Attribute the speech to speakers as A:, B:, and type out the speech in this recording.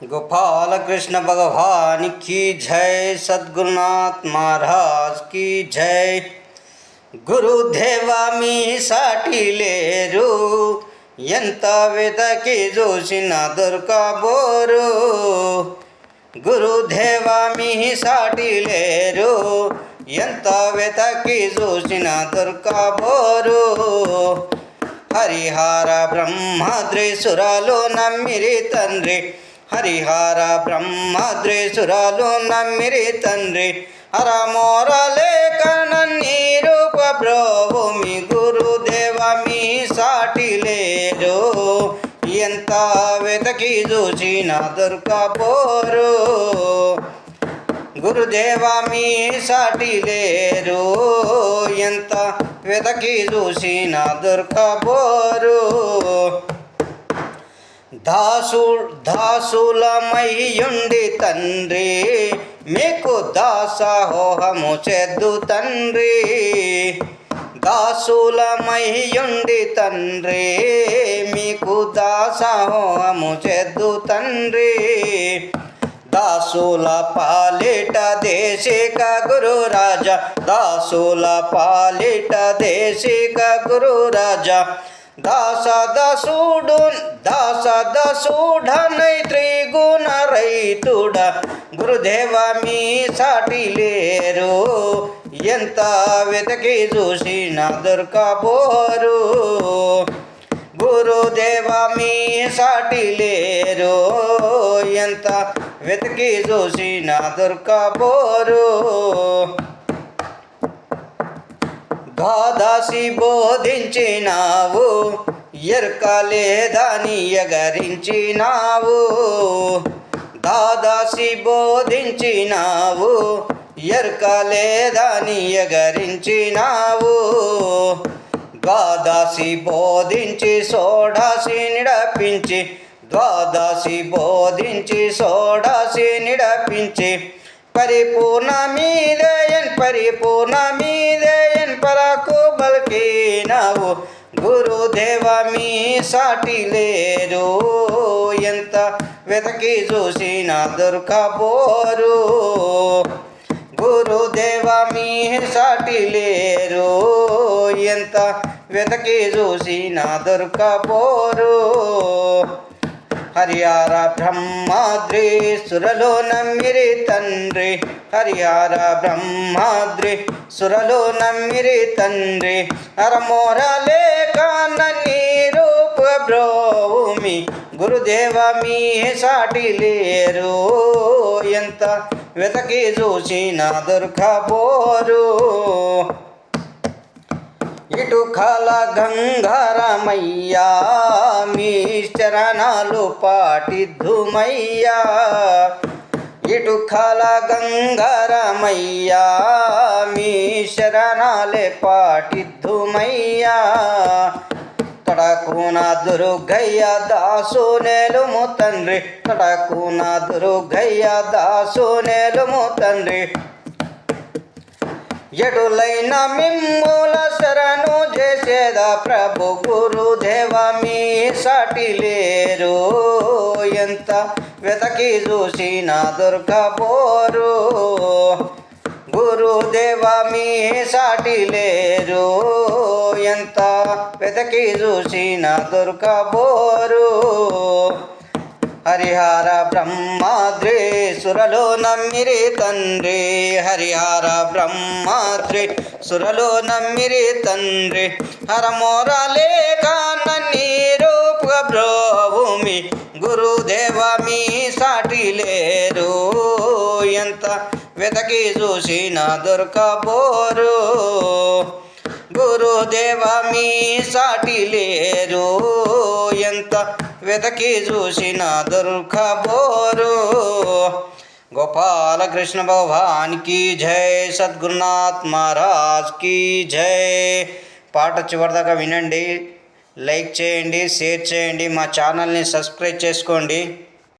A: गोपाल कृष्ण भगवान की जय। सद्गुरुनाथ महाराज की जय। గురుదేవా మీ సాటి లేరు, ఎంత వెతకి చూసిన దొరకబోరు. గురుదేవా మీ సాటి లేరు, ఎంత వెతకి చూసిన దొరకబోరు. హరిహర బ్రహ్మద్రేసురాలు నమ్మిరి తండ్రి, హరిహర బ్రహ్మద్రేసురాలు నమ్మిరి తండ్రి. హరమోరలే కనన్ని రూప బ్రోభూమి, గురుదేవ మీ సాటి లేరు, ఎంత వెతకి చూసిన దొరకబోరు. గురుదేవ మీ సాటి లేరు, ఎంత వెతకి చూసిన దొరకబోరు. దాసులమయ్యుండి తండ్రి, మీకు దాసోహము చేద్దు తండ్రి. దాసులమయ్యుండి తండ్రి, మీకు దాసోహము చేద్దు తండ్రి. దాసుల పాలిట దేశిక గురు రాజా, దాసుల పాలిట దేశిక గురు రాజా. దాసదసుడనై త్రిగుణ రైతుడ, గురుదేవ మీ సాటి లేరు, ఎంత వెతకి చూసిన దొరకబోరు. గురుదేవ మీ సాటి లేరు, ఎంత వెతకి చూసిన దొరకబోరు. ద్వాదశి బోధించినావు, ఎరకలేదని ఎగరించినావు. ద్వాదశి బోధించినావు, ఎరకలేదని ఎగరించినావు. ద్వాదశి బోధించి షోడశి నిడపించి, ద్వాదశి బోధించి షోడశి నిడపించి. పరిపూర్ణ మీదయన్ పరకు బల్కినావు, గురుదేవ మీ సాటి లేరు, ఎంత వెతకి చూసిన దొరకబోరు. గురుదేవ మీ సాటి లేరు, ఎంత వెతకి చూసిన దొరకబోరు. హరిహర బ్రహ్మద్రేసురలో నమ్మిరి తండ్రి, హరిహర బ్రహ్మద్రేసురలో నమ్మిరి తండ్రి. హరమోరలే కనన్ని రూప బ్రోభూమి, గురుదేవ మీ సాటి లేరు, ఎంత వెతకి చూసిన దొరకబోరు. ఇటు కాల గంగారమయ్యా, మీ చరణాలు పాటిద్దుమయ్యా. ఇటు కాల గంగారమయ్యా, మీ శరణాలే పాటిద్దుమయ్యా. తడకున దుర్గయ్య దాసు నేలుము తండ్రి, తడకున దుర్గయ్య దాసు నేలుము తండ్రి. ఎటులైన మిమ్ముల శరణు చేసేద ప్రభు, గురుదేవ మీ సాటి లేరు, ఎంత వెతకి చూసిన దొరకబోరు. గురుదేవ మీ సాటి లేరు, ఎంత వెతకి చూసిన దొరకబోరు. హరిహర బ్రహ్మద్రేసురలో నమ్మిరి తండ్రి, హరిహర బ్రహ్మద్రేసురలో నమ్మిరి తండ్రి. హరమోరలే కనన్ని రూప బ్రోభూమి, గురుదేవ మీ సాటి లేరు, ఎంత వెతకి చూసిన దొరకబోరు. గురుదేవ మీ సాటి లేరు, ఎంత వెతకి చూసిన దొరకబోరు. గోపాల కృష్ణ భగవాన్ की జై. సద్గురునాథ్ మహారాజ్ की జై. పాట చివరిదాకా వినండి, లైక్ చేయండి, షేర్ చేయండి, మా ఛానల్ని సబ్స్క్రైబ్ చేసుకోండి.